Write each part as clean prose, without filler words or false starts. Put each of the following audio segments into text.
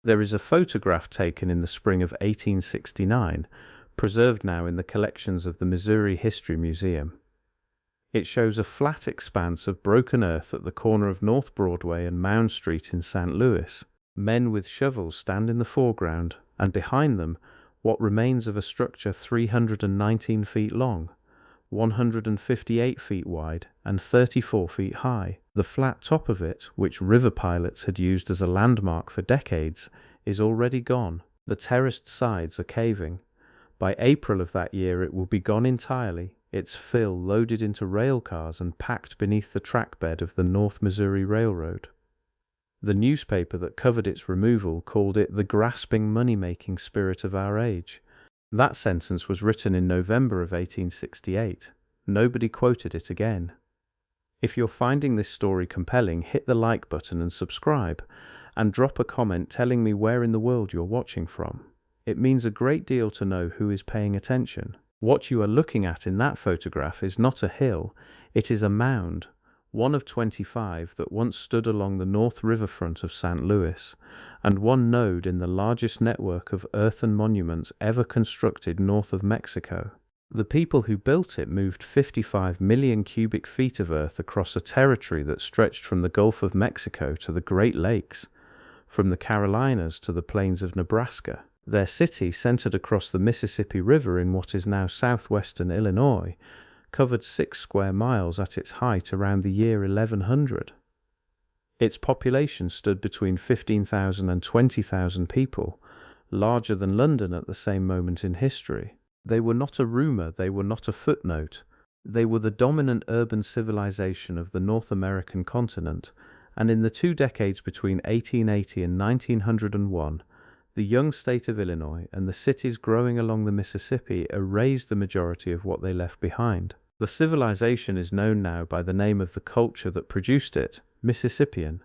There is a photograph taken in the spring of 1869, preserved now in the collections of the Missouri History Museum. It shows a flat expanse of broken earth at the corner of North Broadway and Mound Street in St. Louis. Men with shovels stand in the foreground, and behind them, what remains of a structure 319 feet long, 158 feet wide, and 34 feet high. The flat top of it, which river pilots had used as a landmark for decades, is already gone. The terraced sides are caving. By April of that year it will be gone entirely, its fill loaded into rail cars and packed beneath the trackbed of the North Missouri Railroad. The newspaper that covered its removal called it the grasping money-making spirit of our age. That sentence was written in November of 1868. Nobody quoted it again. If you're finding this story compelling, hit the like button and subscribe, and drop a comment telling me where in the world you're watching from. It means a great deal to know who is paying attention. What you are looking at in that photograph is not a hill, it is a mound, one of 25 that once stood along the north riverfront of St. Louis, and one node in the largest network of earthen monuments ever constructed north of Mexico. The people who built it moved 55 million cubic feet of earth across a territory that stretched from the Gulf of Mexico to the Great Lakes, from the Carolinas to the plains of Nebraska. Their city, centered across the Mississippi River in what is now southwestern Illinois, covered 6 square miles at its height around the year 1100. Its population stood between 15,000 and 20,000 people, larger than London at the same moment in history. They were not a rumor, they were not a footnote. They were the dominant urban civilization of the North American continent, and in the 2 decades between 1880 and 1901, the young state of Illinois and the cities growing along the Mississippi erased the majority of what they left behind. The civilization is known now by the name of the culture that produced it, Mississippian.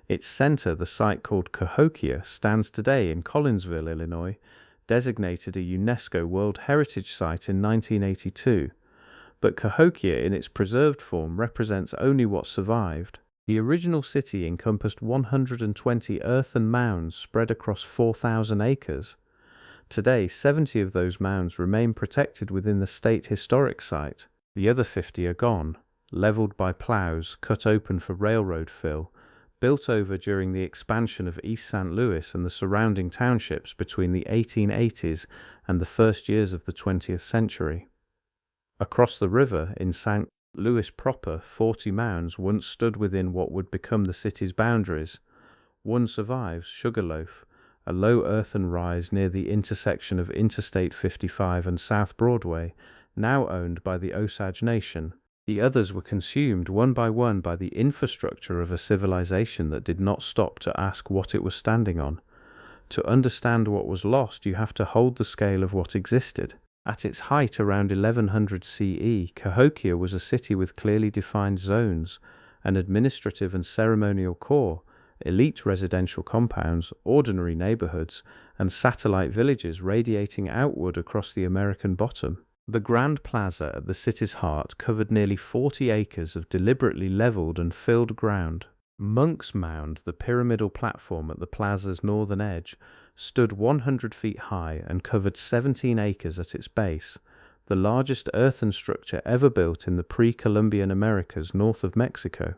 Its center, the site called Cahokia, stands today in Collinsville, Illinois, designated a UNESCO World Heritage Site in 1982. But Cahokia in its preserved form represents only what survived. The original city encompassed 120 earthen mounds spread across 4,000 acres. Today, 70 of those mounds remain protected within the State Historic Site. The other 50 are gone, leveled by plows, cut open for railroad fill, built over during the expansion of East St. Louis and the surrounding townships between the 1880s and the first years of the 20th century. Across the river, in St. Louis proper, 40 mounds once stood within what would become the city's boundaries. One survives, Sugarloaf, a low earthen rise near the intersection of Interstate 55 and South Broadway, now owned by the Osage Nation. The others were consumed one by one by the infrastructure of a civilization that did not stop to ask what it was standing on. To understand what was lost, you have to hold the scale of what existed. At its height around 1100 CE, Cahokia was a city with clearly defined zones, an administrative and ceremonial core, elite residential compounds, ordinary neighborhoods, and satellite villages radiating outward across the American bottom. The Grand Plaza at the city's heart covered nearly 40 acres of deliberately leveled and filled ground. Monk's Mound, the pyramidal platform at the plaza's northern edge, stood 100 feet high and covered 17 acres at its base, the largest earthen structure ever built in the pre-Columbian Americas north of Mexico,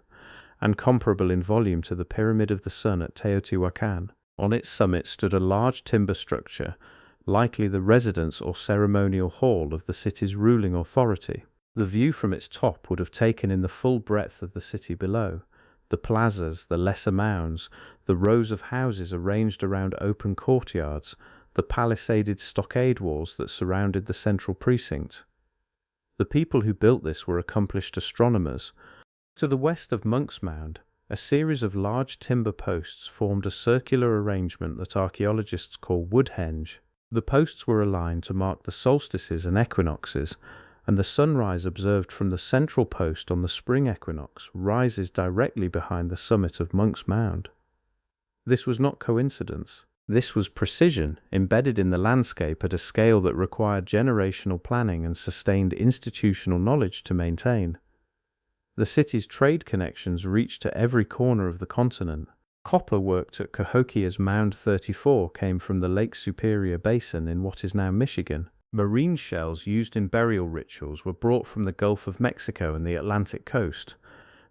and comparable in volume to the Pyramid of the Sun at Teotihuacan. On its summit stood a large timber structure, likely the residence or ceremonial hall of the city's ruling authority. The view from its top would have taken in the full breadth of the city below, the plazas, the lesser mounds, the rows of houses arranged around open courtyards, the palisaded stockade walls that surrounded the central precinct. The people who built this were accomplished astronomers. To the west of Monk's Mound, a series of large timber posts formed a circular arrangement that archaeologists call Woodhenge. The posts were aligned to mark the solstices and equinoxes, and the sunrise observed from the central post on the spring equinox rises directly behind the summit of Monk's Mound. This was not coincidence. This was precision, embedded in the landscape at a scale that required generational planning and sustained institutional knowledge to maintain. The city's trade connections reached to every corner of the continent. Copper worked at Cahokia's Mound 34 came from the Lake Superior Basin in what is now Michigan. Marine shells used in burial rituals were brought from the Gulf of Mexico and the Atlantic coast.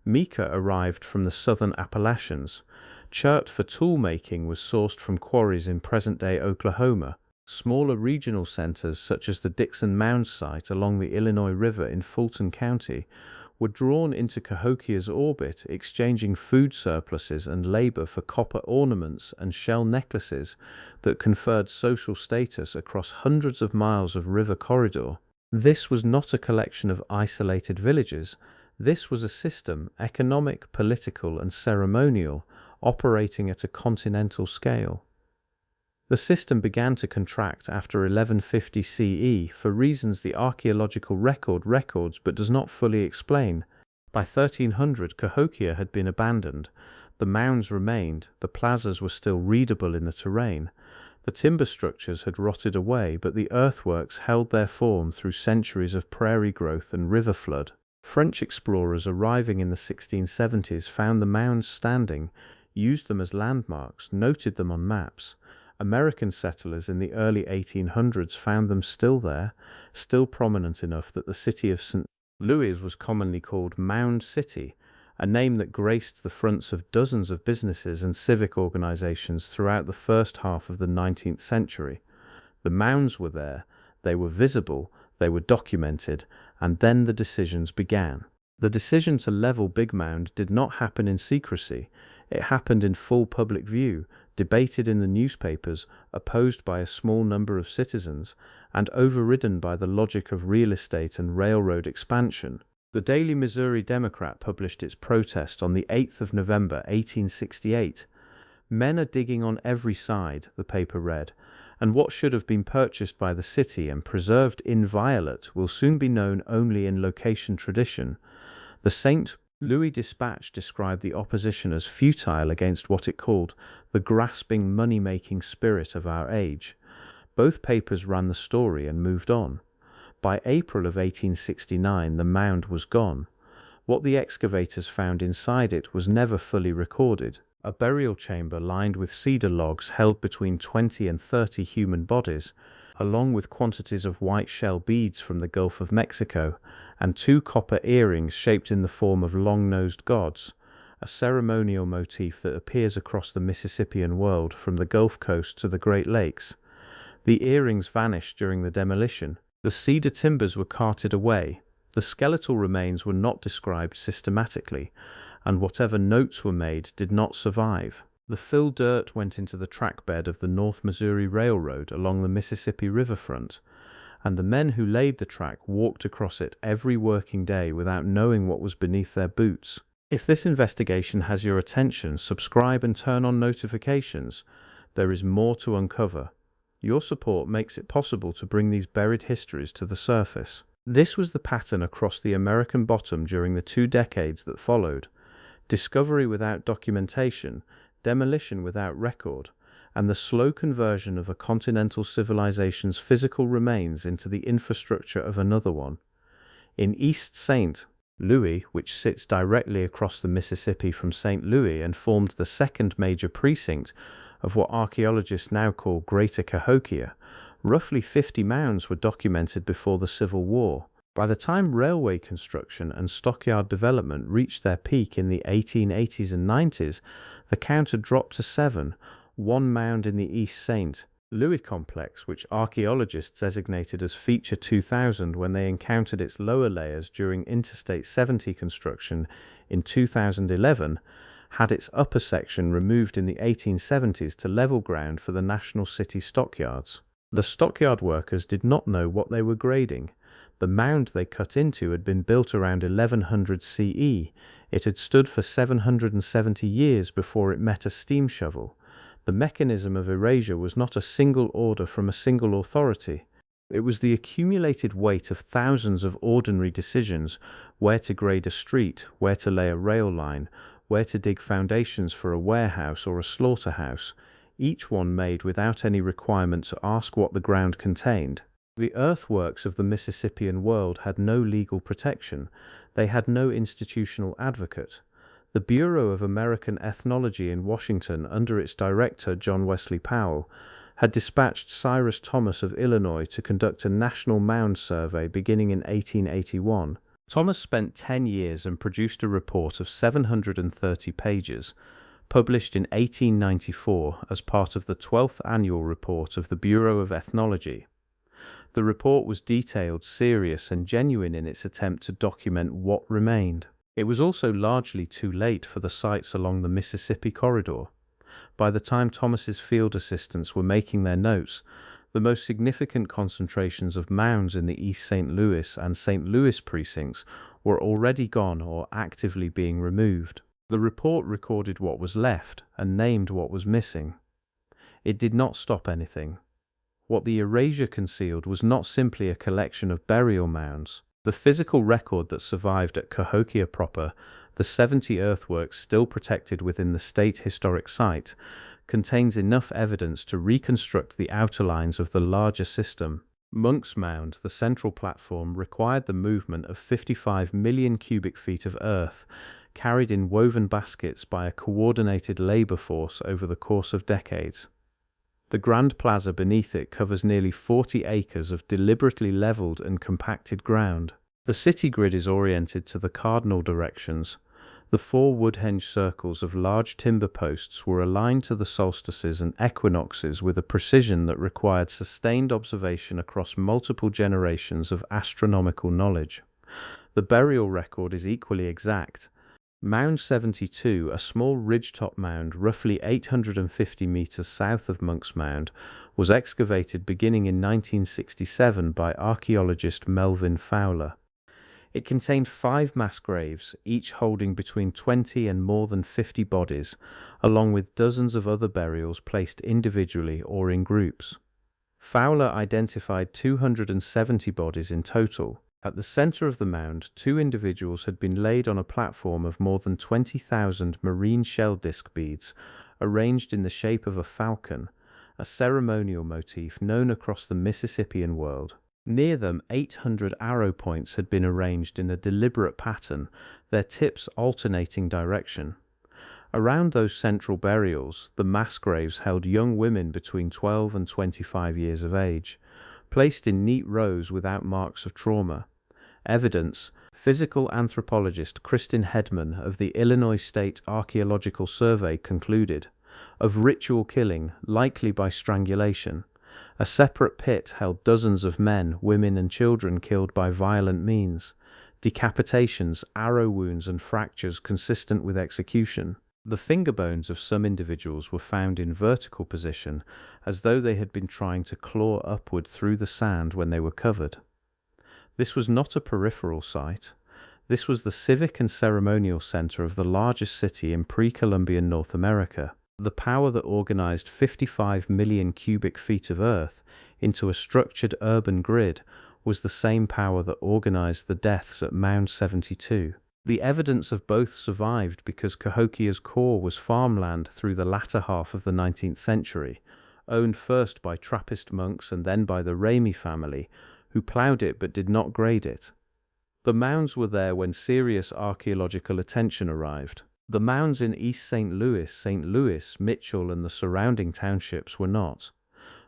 Mica arrived from the southern Appalachians. Chert for tool making was sourced from quarries in present-day Oklahoma. Smaller regional centers, such as the Dixon Mound site along the Illinois River in Fulton County, were drawn into Cahokia's orbit, exchanging food surpluses and labor for copper ornaments and shell necklaces that conferred social status across hundreds of miles of river corridor. This was not a collection of isolated villages. This was a system, economic, political, and ceremonial, operating at a continental scale. The system began to contract after 1150 CE for reasons the archaeological record records but does not fully explain. By 1300, Cahokia had been abandoned. The mounds remained, the plazas were still readable in the terrain. The timber structures had rotted away, but the earthworks held their form through centuries of prairie growth and river flood. French explorers arriving in the 1670s found the mounds standing, used them as landmarks, noted them on maps. American settlers in the early 1800s found them still there, still prominent enough that the city of St. Louis was commonly called Mound City, a name that graced the fronts of dozens of businesses and civic organizations throughout the first half of the 19th century. The mounds were there, they were visible, they were documented, and then the decisions began. The decision to level Big Mound did not happen in secrecy. It happened in full public view, debated in the newspapers, opposed by a small number of citizens, and overridden by the logic of real estate and railroad expansion. The Daily Missouri Democrat published its protest on the 8th of November, 1868. Men are digging on every side, the paper read, and what should have been purchased by the city and preserved inviolate will soon be known only in location tradition. The St. Louis Dispatch described the opposition as futile against what it called the grasping, money-making spirit of our age. Both papers ran the story and moved on. By April of 1869, the mound was gone. What the excavators found inside it was never fully recorded. A burial chamber lined with cedar logs held between 20 and 30 human bodies, along with quantities of white shell beads from the Gulf of Mexico, and 2 copper earrings shaped in the form of long-nosed gods, a ceremonial motif that appears across the Mississippian world from the Gulf Coast to the Great Lakes. The earrings vanished during the demolition. The cedar timbers were carted away. The skeletal remains were not described systematically, and whatever notes were made did not survive. The fill dirt went into the trackbed of the North Missouri Railroad along the Mississippi riverfront, and the men who laid the track walked across it every working day without knowing what was beneath their boots. If this investigation has your attention, subscribe and turn on notifications. There is more to uncover. Your support makes it possible to bring these buried histories to the surface. This was the pattern across the American bottom during the 2 decades that followed. Discovery without documentation, demolition without record, and the slow conversion of a continental civilization's physical remains into the infrastructure of another one. In East St. Louis, which sits directly across the Mississippi from St. Louis and formed the second major precinct of what archaeologists now call Greater Cahokia, roughly 50 mounds were documented before the Civil War. By the time railway construction and stockyard development reached their peak in the 1880s and 90s, the count had dropped to 7, 1 mound in the East St. Louis complex, which archaeologists designated as Feature 2000 when they encountered its lower layers during Interstate 70 construction in 2011, had its upper section removed in the 1870s to level ground for the National City stockyards. The stockyard workers did not know what they were grading. The mound they cut into had been built around 1100 CE. It had stood for 770 years before it met a steam shovel. The mechanism of erasure was not a single order from a single authority. It was the accumulated weight of thousands of ordinary decisions: where to grade a street, where to lay a rail line, where to dig foundations for a warehouse or a slaughterhouse, each one made without any requirement to ask what the ground contained. The earthworks of the Mississippian world had no legal protection. They had no institutional advocate. The Bureau of American Ethnology in Washington, under its director John Wesley Powell, had dispatched Cyrus Thomas of Illinois to conduct a national mound survey beginning in 1881. Thomas spent 10 years and produced a report of 730 pages, published in 1894 as part of the 12th annual report of the Bureau of Ethnology. The report was detailed, serious, and genuine in its attempt to document what remained. It was also largely too late for the sites along the Mississippi corridor. By the time Thomas's field assistants were making their notes, the most significant concentrations of mounds in the East St. Louis and St. Louis precincts were already gone or actively being removed. The report recorded what was left and named what was missing. It did not stop anything. What the erasure concealed was not simply a collection of burial mounds. The physical record that survived at Cahokia proper, the 70 earthworks still protected within the State Historic Site, contains enough evidence to reconstruct the outer lines of the larger system. Monk's Mound, the central platform, required the movement of 55 million cubic feet of earth, carried in woven baskets by a coordinated labor force over the course of decades. The Grand Plaza beneath it covers nearly 40 acres of deliberately leveled and compacted ground. The city grid is oriented to the cardinal directions. The 4 Woodhenge circles of large timber posts were aligned to the solstices and equinoxes with a precision that required sustained observation across multiple generations of astronomical knowledge. The burial record is equally exact. Mound 72, a small ridgetop mound roughly 850 meters south of Monk's Mound, was excavated beginning in 1967 by archaeologist Melvin Fowler. It contained 5 mass graves, each holding between 20 and more than 50 bodies, along with dozens of other burials placed individually or in groups. Fowler identified 270 bodies in total. At the center of the mound, 2 individuals had been laid on a platform of more than 20,000 marine shell disc beads, arranged in the shape of a falcon, a ceremonial motif known across the Mississippian world. Near them, 800 arrow points had been arranged in a deliberate pattern, their tips alternating direction. Around those central burials, the mass graves held young women between 12 and 25 years of age, placed in neat rows without marks of trauma. Evidence, physical anthropologist Kristin Hedman of the Illinois State Archaeological Survey concluded, of ritual killing, likely by strangulation. A separate pit held dozens of men, women, and children killed by violent means. Decapitations, arrow wounds, and fractures consistent with execution. The finger bones of some individuals were found in vertical position, as though they had been trying to claw upward through the sand when they were covered. This was not a peripheral site. This was the civic and ceremonial center of the largest city in pre-Columbian North America. The power that organized 55 million cubic feet of earth into a structured urban grid was the same power that organized the deaths at Mound 72. The evidence of both survived because Cahokia's core was farmland through the latter half of the 19th century, owned first by Trappist monks and then by the Ramey family, who plowed it but did not grade it. The mounds were there when serious archaeological attention arrived. The mounds in East St. Louis, Mitchell, and the surrounding townships were not.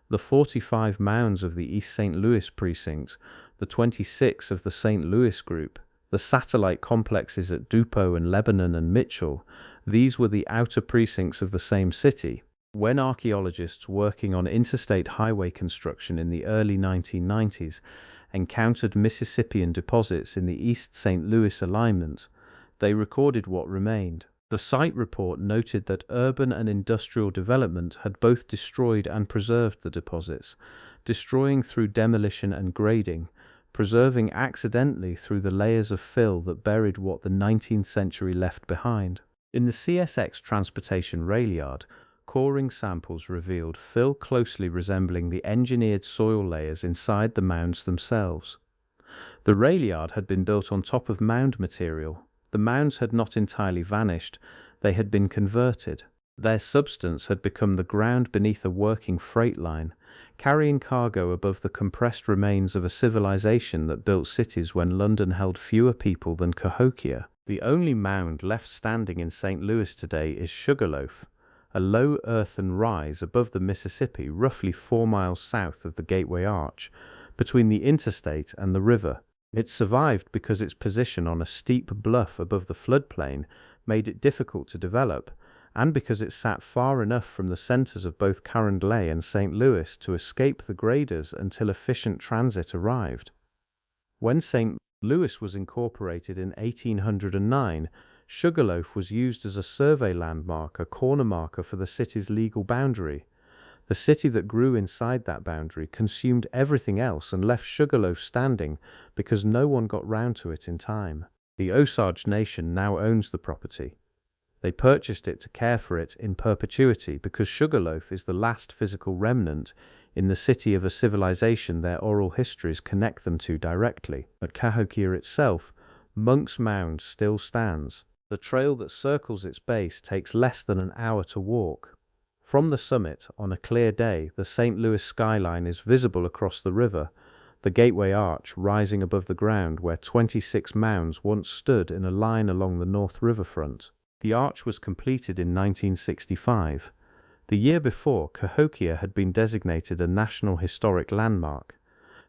The 45 mounds of the East St. Louis precinct, the 26 of the St. Louis group, the satellite complexes at Dupo and Lebanon and Mitchell, these were the outer precincts of the same city. When archaeologists working on interstate highway construction in the early 1990s encountered Mississippian deposits in the East St. Louis alignment, they recorded what remained. The site report noted that urban and industrial development had both destroyed and preserved the deposits, destroying through demolition and grading, preserving accidentally through the layers of fill that buried what the 19th century left behind. In the CSX transportation rail yard, coring samples revealed fill closely resembling the engineered soil layers inside the mounds themselves. The rail yard had been built on top of mound material. The mounds had not entirely vanished, they had been converted. Their substance had become the ground beneath a working freight line, carrying cargo above the compressed remains of a civilization that built cities when London held fewer people than Cahokia. The only mound left standing in St. Louis today is Sugarloaf, a low earthen rise above the Mississippi roughly 4 miles south of the Gateway Arch, between the interstate and the river. It survived because its position on a steep bluff above the floodplain made it difficult to develop, and because it sat far enough from the centers of both Carondelet and St. Louis to escape the graders until efficient transit arrived. When St. Louis was incorporated in 1809, Sugarloaf was used as a survey landmark, a corner marker for the city's legal boundary. The city that grew inside that boundary consumed everything else and left Sugarloaf standing because no one got round to it in time. The Osage Nation now owns the property. They purchased it to care for it in perpetuity because Sugarloaf is the last physical remnant in the city of a civilization their oral histories connect them to directly. At Cahokia itself, Monk's Mound still stands. The trail that circles its base takes less than an hour to walk. From the summit, on a clear day, the St. Louis skyline is visible across the river, the Gateway Arch rising above the ground where 26 mounds once stood in a line along the north riverfront. The arch was completed in 1965. The year before, Cahokia had been designated a National Historic Landmark.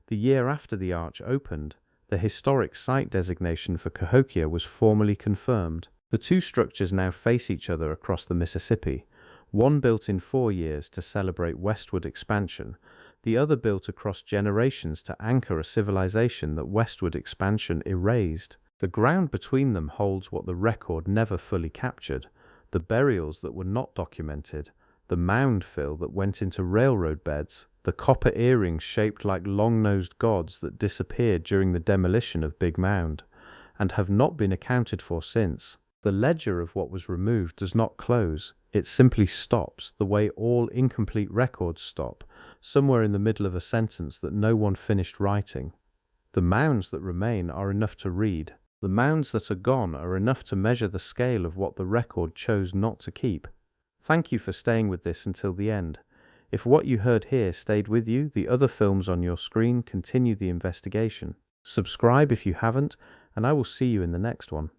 The year after the arch opened, the historic site designation for Cahokia was formally confirmed. The two structures now face each other across the Mississippi, one built in 4 years to celebrate westward expansion, the other built across generations to anchor a civilization that westward expansion erased. The ground between them holds what the record never fully captured: the burials that were not documented, the mound fill that went into railroad beds, the copper earrings shaped like long-nosed gods that disappeared during the demolition of Big Mound, and have not been accounted for since. The ledger of what was removed does not close, it simply stops, the way all incomplete records stop, somewhere in the middle of a sentence that no one finished writing. The mounds that remain are enough to read. The mounds that are gone are enough to measure the scale of what the record chose not to keep. Thank you for staying with this until the end. If what you heard here stayed with you, the other films on your screen continue the investigation. Subscribe if you haven't, and I will see you in the next one.